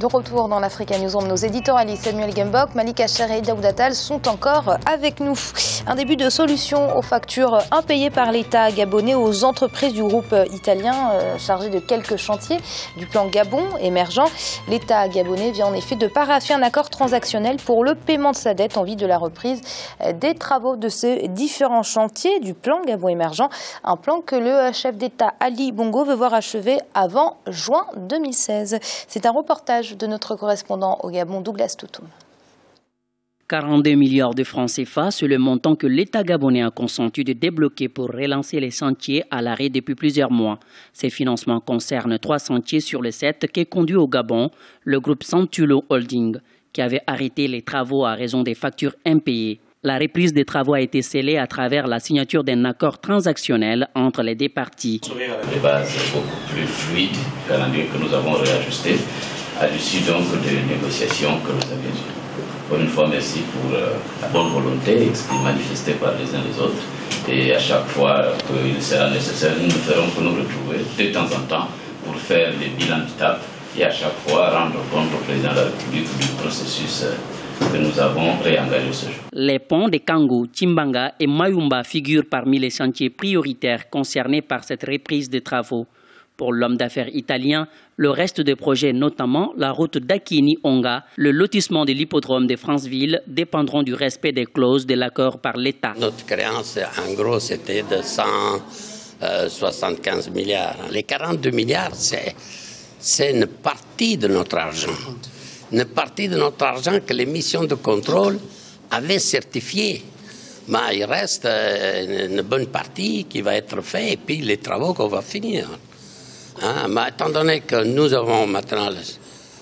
De retour dans l'Africa Newsroom, nos éditorialistes Samuel Gembok, Malika Cher et Daoud Attal sont encore avec nous. Un début de solution aux factures impayées par l'État gabonais aux entreprises du groupe italien chargé de quelques chantiers du plan Gabon émergent. L'État gabonais vient en effet de paraffer un accord transactionnel pour le paiement de sa dette en vue de la reprise des travaux de ces différents chantiers du plan Gabon émergent. Un plan que le chef d'État Ali Bongo veut voir achevé avant juin 2016. C'est un reportage de notre correspondant au Gabon, Douglas Toutoum. 42 milliards de francs CFA, c'est le montant que l'État gabonais a consenti de débloquer pour relancer les chantiers à l'arrêt depuis plusieurs mois. Ces financements concernent 3 chantiers sur les 7 qui conduit au Gabon le groupe Santulo Holding, qui avait arrêté les travaux à raison des factures impayées. La reprise des travaux a été scellée à travers la signature d'un accord transactionnel entre les deux parties. Les bases beaucoup plus fluides, que nous avons réajusté à l'issue donc des négociations que nous avions eues. Pour une fois, merci pour la bonne volonté manifestée par les uns et les autres. Et à chaque fois qu'il sera nécessaire, nous ne ferons que nous retrouver de temps en temps pour faire les bilans d'étape et à chaque fois rendre compte au président de la République du processus que nous avons réengagé ce jour. Les ponts de Kango, Timbanga et Mayumba figurent parmi les chantiers prioritaires concernés par cette reprise des travaux. Pour l'homme d'affaires italien, le reste des projets, notamment la route d'Akini-Onga, le lotissement de l'hippodrome de Franceville, dépendront du respect des clauses de l'accord par l'État. Notre créance, en gros, c'était de 175 milliards. Les 42 milliards, c'est une partie de notre argent. Une partie de notre argent que les missions de contrôle avaient certifié. Mais il reste une bonne partie qui va être faite et puis les travaux qu'on va finir. Mais étant donné que nous avons maintenant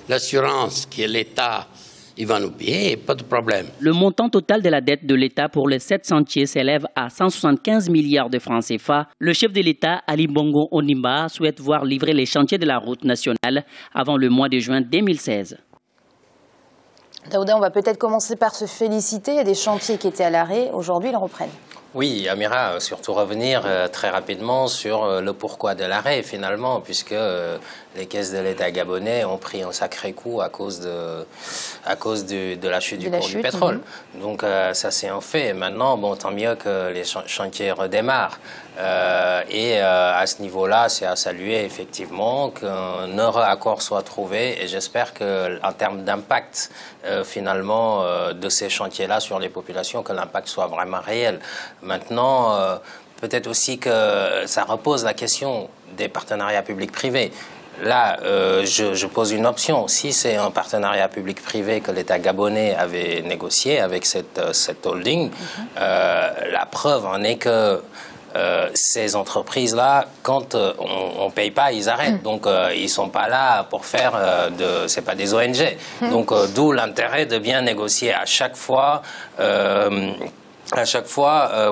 l'assurance que l'État il va nous payer, pas de problème. Le montant total de la dette de l'État pour les 7 chantiers s'élève à 175 milliards de francs CFA. Le chef de l'État, Ali Bongo Ondimba, souhaite voir livrer les chantiers de la route nationale avant le mois de juin 2016. Daouda, on va peut-être commencer par se féliciter. Il y a des chantiers qui étaient à l'arrêt. Aujourd'hui, ils reprennent. Oui, Amira, surtout revenir très rapidement sur le pourquoi de l'arrêt finalement, puisque les caisses de l'État gabonais ont pris un sacré coup à cause de la chute du cours du pétrole. Donc ça c'est un fait. Maintenant, bon, tant mieux que les chantiers redémarrent. Et à ce niveau-là, c'est à saluer effectivement qu'un heureux accord soit trouvé. Et j'espère qu'en termes d'impact finalement de ces chantiers-là sur les populations, que l'impact soit vraiment réel. Maintenant, peut-être aussi que ça repose la question des partenariats publics-privés. Là, je pose une option. Si c'est un partenariat public-privé que l'État gabonais avait négocié avec cette holding, la preuve en est que ces entreprises-là, quand on ne paye pas, ils arrêtent. Donc, ils ne sont pas là pour faire c'est pas des ONG. Donc, d'où l'intérêt de bien négocier à chaque fois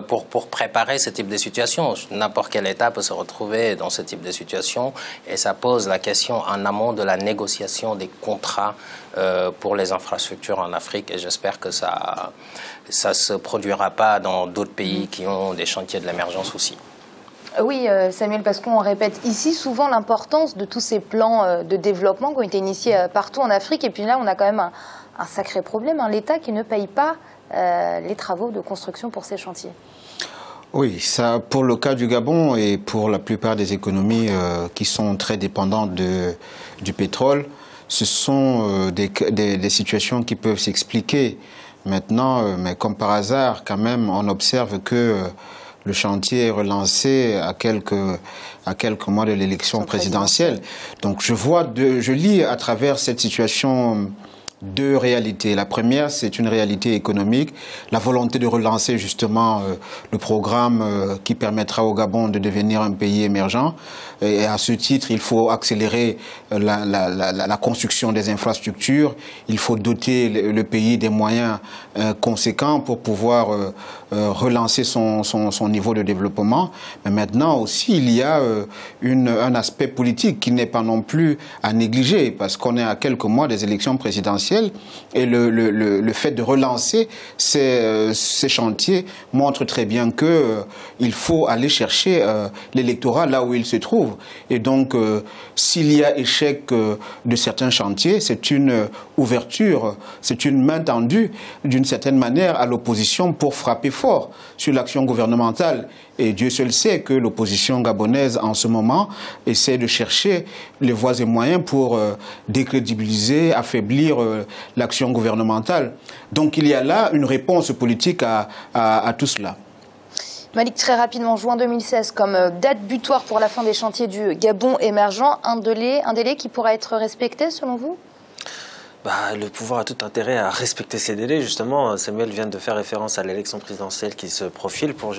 pour préparer ce type de situation. N'importe quel État peut se retrouver dans ce type de situation et ça pose la question en amont de la négociation des contrats pour les infrastructures en Afrique et j'espère que ça se produira pas dans d'autres pays qui ont des chantiers de l'émergence aussi. Oui, Samuel Pascon, on répète ici souvent l'importance de tous ces plans de développement qui ont été initiés partout en Afrique et puis là on a quand même un sacré problème, l'État qui ne paye pas les travaux de construction pour ces chantiers. Oui, ça, pour le cas du Gabon et pour la plupart des économies qui sont très dépendantes du pétrole, ce sont des situations qui peuvent s'expliquer. Maintenant, mais comme par hasard, quand même, on observe que le chantier est relancé à quelques mois de l'élection présidentielle. Donc je lis à travers cette situation deux réalités. La première, c'est une réalité économique, la volonté de relancer justement le programme qui permettra au Gabon de devenir un pays émergent. Et à ce titre, il faut accélérer la construction des infrastructures, il faut doter le pays des moyens conséquents pour pouvoir relancer son niveau de développement. Mais maintenant aussi, il y a un aspect politique qui n'est pas non plus à négliger, parce qu'on est à quelques mois des élections présidentielles présidentielle. Et le fait de relancer ces chantiers montre très bien qu'il faut aller chercher l'électorat là où il se trouve. Et donc, s'il y a échec de certains chantiers, c'est une ouverture, c'est une main tendue d'une certaine manière à l'opposition pour frapper fort sur l'action gouvernementale. Et Dieu seul sait que l'opposition gabonaise en ce moment essaie de chercher les voies et moyens pour décrédibiliser, affaiblir l'action gouvernementale. Donc il y a là une réponse politique à tout cela. Malik, très rapidement, juin 2016 comme date butoir pour la fin des chantiers du Gabon émergent, un délai qui pourra être respecté selon vous ? Le pouvoir a tout intérêt à respecter ces délais. Justement, Samuel vient de faire référence à l'élection présidentielle qui se profile pour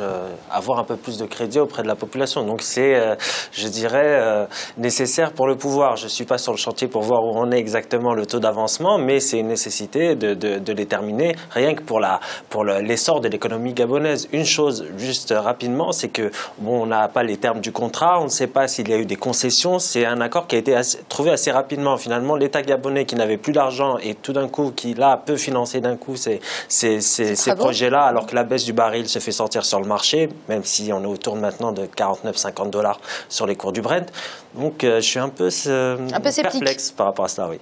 avoir un peu plus de crédit auprès de la population. Donc c'est, je dirais, nécessaire pour le pouvoir. Je ne suis pas sur le chantier pour voir où on est exactement le taux d'avancement, mais c'est une nécessité de déterminer, rien que pour l'essor de l'économie gabonaise. Une chose, juste rapidement, c'est que on n'a pas les termes du contrat, on ne sait pas s'il y a eu des concessions. C'est un accord qui a été trouvé assez rapidement. Finalement, l'État gabonais qui n'avait plus d'argent et tout d'un coup, qui là peut financer d'un coup ces projets-là, alors que la baisse du baril se fait sortir sur le marché, même si on est autour maintenant de 49-50 $ sur les cours du Brent. Donc je suis un peu perplexe par rapport à cela, oui.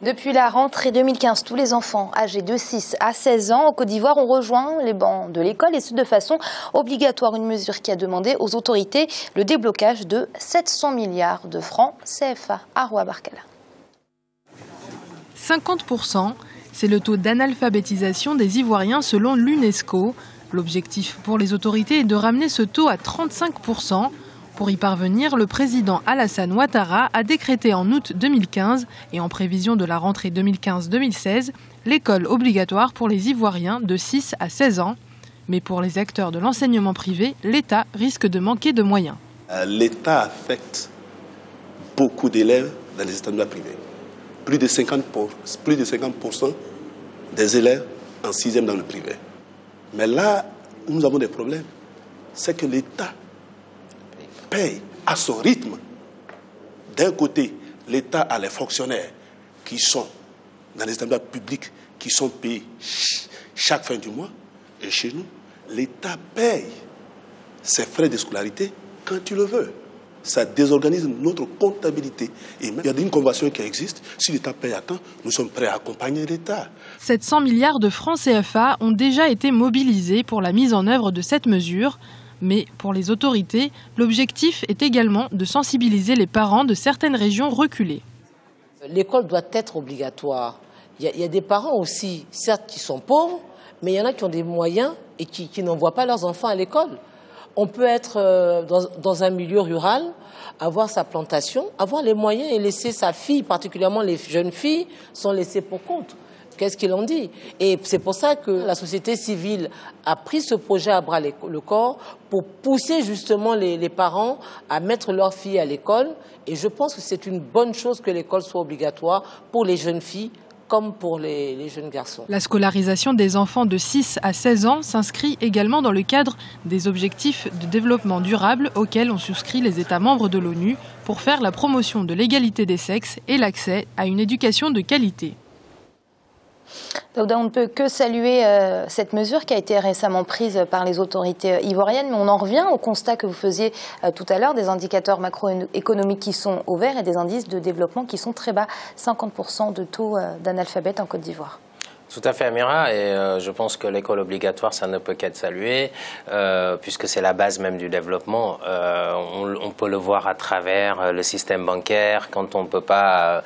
Depuis la rentrée 2015, tous les enfants âgés de 6 à 16 ans au Côte d'Ivoire ont rejoint les bancs de l'école, et ce de façon obligatoire. Une mesure qui a demandé aux autorités le déblocage de 700 milliards de francs CFA. Arwa Barkala. 50%, c'est le taux d'analphabétisation des Ivoiriens selon l'UNESCO. L'objectif pour les autorités est de ramener ce taux à 35%. Pour y parvenir, le président Alassane Ouattara a décrété en août 2015 et en prévision de la rentrée 2015-2016 l'école obligatoire pour les Ivoiriens de 6 à 16 ans. Mais pour les acteurs de l'enseignement privé, l'État risque de manquer de moyens. L'État affecte beaucoup d'élèves dans les établissements privés. Plus de 50% des élèves en 6e dans le privé. Mais là où nous avons des problèmes, c'est que l'État paye à son rythme. D'un côté, l'État a les fonctionnaires qui sont dans les établissements publics, qui sont payés chaque fin du mois. Et chez nous, l'État paye ses frais de scolarité quand tu le veux. Ça désorganise notre comptabilité. Et il y a une convention qui existe. Si l'État paye à temps, nous sommes prêts à accompagner l'État. 700 milliards de francs CFA ont déjà été mobilisés pour la mise en œuvre de cette mesure. Mais pour les autorités, l'objectif est également de sensibiliser les parents de certaines régions reculées. L'école doit être obligatoire. Il y a des parents aussi, certes, qui sont pauvres, mais il y en a qui ont des moyens et qui n'envoient pas leurs enfants à l'école. On peut être dans un milieu rural, avoir sa plantation, avoir les moyens et laisser sa fille, particulièrement les jeunes filles, sont laissées pour compte. Qu'est-ce qu'ils ont dit? Et c'est pour ça que la société civile a pris ce projet à bras le corps pour pousser justement les parents à mettre leurs filles à l'école. Et je pense que c'est une bonne chose que l'école soit obligatoire pour les jeunes filles comme pour les jeunes garçons. La scolarisation des enfants de 6 à 16 ans s'inscrit également dans le cadre des objectifs de développement durable auxquels ont souscrit les États membres de l'ONU pour faire la promotion de l'égalité des sexes et l'accès à une éducation de qualité. Daouda, on ne peut que saluer cette mesure qui a été récemment prise par les autorités ivoiriennes, mais on en revient au constat que vous faisiez tout à l'heure, des indicateurs macroéconomiques qui sont au vert et des indices de développement qui sont très bas, 50% de taux d'analphabètes en Côte d'Ivoire. Tout à fait, Amira, et je pense que l'école obligatoire, ça ne peut qu'être salué, puisque c'est la base même du développement. On peut le voir à travers le système bancaire, quand on ne peut pas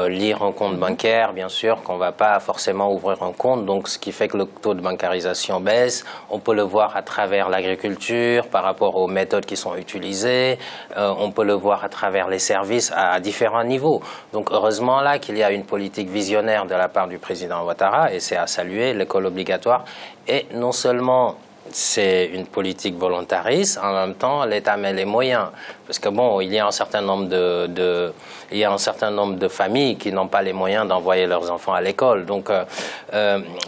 lire un compte bancaire, bien sûr, qu'on ne va pas forcément ouvrir un compte, donc ce qui fait que le taux de bancarisation baisse. On peut le voir à travers l'agriculture, par rapport aux méthodes qui sont utilisées. On peut le voir à travers les services à différents niveaux. Donc heureusement là qu'il y a une politique visionnaire de la part du président Ouattara, et c'est à saluer, l'école obligatoire est non seulement c'est une politique volontariste. En même temps, l'État met les moyens. Parce que bon, il y a un certain nombre de familles qui n'ont pas les moyens d'envoyer leurs enfants à l'école. Donc,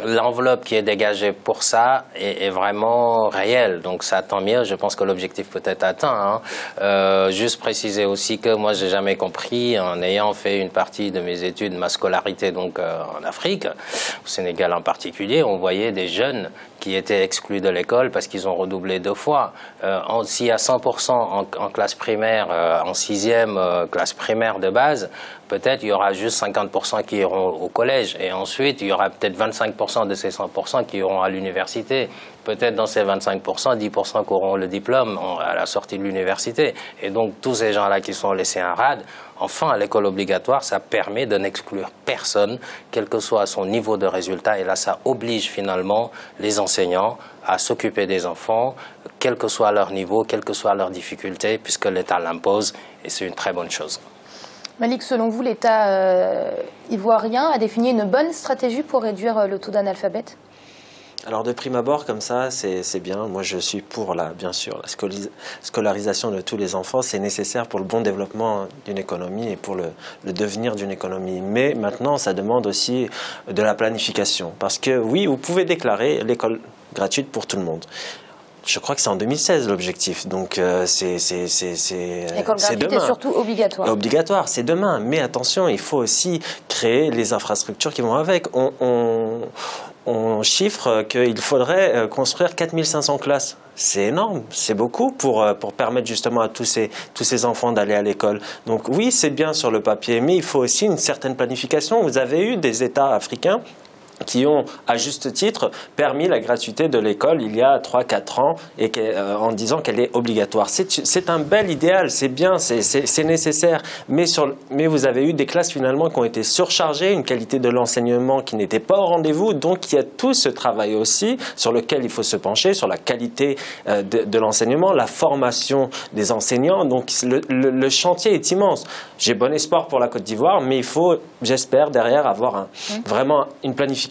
l'enveloppe qui est dégagée pour ça est vraiment réelle. Donc, ça, tant mieux. Je pense que l'objectif peut être atteint. Hein. Juste préciser aussi que moi, j'ai jamais compris, en ayant fait une partie de mes études, ma scolarité donc en Afrique, au Sénégal en particulier, on voyait des jeunes qui étaient exclus de l'école parce qu'ils ont redoublé 2 fois. S'il y a 100% en classe primaire, en 6e classe primaire de base, peut-être il y aura juste 50% qui iront au collège. Et ensuite, il y aura peut-être 25% de ces 100% qui iront à l'université. Peut-être dans ces 25%, 10% qui auront le diplôme à la sortie de l'université. Et donc, tous ces gens-là qui sont laissés en rade, enfin, l'école obligatoire, ça permet de n'exclure personne, quel que soit son niveau de résultat. Et là, ça oblige finalement les enseignants à s'occuper des enfants, quel que soit leur niveau, quelle que soit leur difficulté, puisque l'État l'impose. Et c'est une très bonne chose. Malik, selon vous, l'État ivoirien a défini une bonne stratégie pour réduire le taux d'analphabètes? Alors de prime abord, comme ça, c'est bien. Moi, je suis pour, bien sûr, la scolarisation de tous les enfants. C'est nécessaire pour le bon développement d'une économie et pour le devenir d'une économie. Mais maintenant, ça demande aussi de la planification. Parce que oui, vous pouvez déclarer l'école gratuite pour tout le monde. Je crois que c'est en 2016 l'objectif, donc c'est l'école gratuite est surtout obligatoire. Obligatoire, c'est demain. Mais attention, il faut aussi créer les infrastructures qui vont avec. On chiffre qu'il faudrait construire 4500 classes. C'est énorme, c'est beaucoup pour permettre justement à tous ces enfants d'aller à l'école. Donc oui, c'est bien sur le papier, mais il faut aussi une certaine planification. Vous avez eu des États africains qui ont, à juste titre, permis la gratuité de l'école il y a 3-4 ans et en disant qu'elle est obligatoire. C'est un bel idéal, c'est bien, c'est nécessaire, mais vous avez eu des classes finalement qui ont été surchargées, une qualité de l'enseignement qui n'était pas au rendez-vous, donc il y a tout ce travail aussi sur lequel il faut se pencher, sur la qualité de l'enseignement, la formation des enseignants, donc le chantier est immense. J'ai bon espoir pour la Côte d'Ivoire, mais il faut, j'espère, derrière avoir vraiment une planification.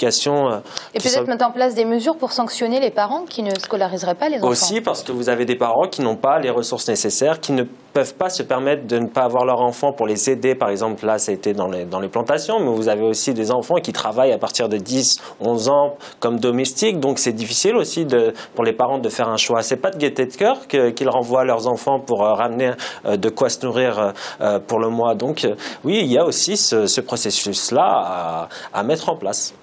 Et peut-être mettre en place des mesures pour sanctionner les parents qui ne scolariseraient pas les enfants. Aussi parce que vous avez des parents qui n'ont pas les ressources nécessaires, qui ne peuvent pas se permettre de ne pas avoir leur enfant pour les aider. Par exemple, là, ça a été dans les plantations, mais vous avez aussi des enfants qui travaillent à partir de 10, 11 ans comme domestiques. Donc c'est difficile aussi pour les parents de faire un choix. C'est pas de gaieté de cœur qu'ils renvoient leurs enfants pour ramener de quoi se nourrir pour le mois. Donc oui, il y a aussi ce processus-là à mettre en place.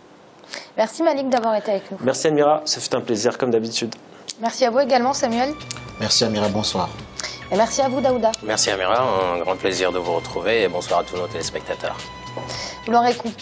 Merci Malik d'avoir été avec nous. Merci Amira, ce fut un plaisir comme d'habitude. Merci à vous également Samuel. Merci Amira, bonsoir. Et merci à vous Daouda. Merci Amira, un grand plaisir de vous retrouver et bonsoir à tous nos téléspectateurs.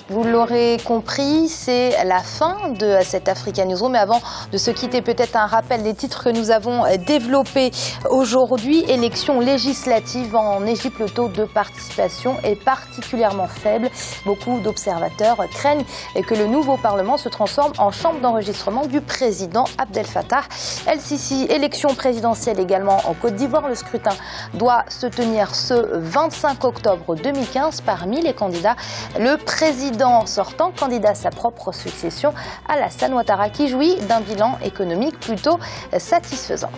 Vous l'aurez compris, c'est la fin de cette Africa Newsroom. Mais avant de se quitter, peut-être un rappel des titres que nous avons développés aujourd'hui. Élections législatives en Égypte, le taux de participation est particulièrement faible. Beaucoup d'observateurs craignent que le nouveau Parlement se transforme en chambre d'enregistrement du président Abdel Fattah el-Sisi. Élections présidentielles également en Côte d'Ivoire. Le scrutin doit se tenir ce 25 octobre 2015. Parmi les candidats, le président sortant, candidat à sa propre succession, Alassane Ouattara, qui jouit d'un bilan économique plutôt satisfaisant.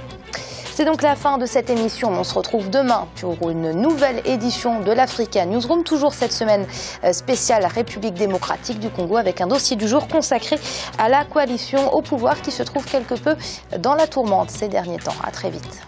C'est donc la fin de cette émission. On se retrouve demain pour une nouvelle édition de l'Africa Newsroom. Toujours cette semaine spéciale République démocratique du Congo avec un dossier du jour consacré à la coalition au pouvoir qui se trouve quelque peu dans la tourmente ces derniers temps. À très vite.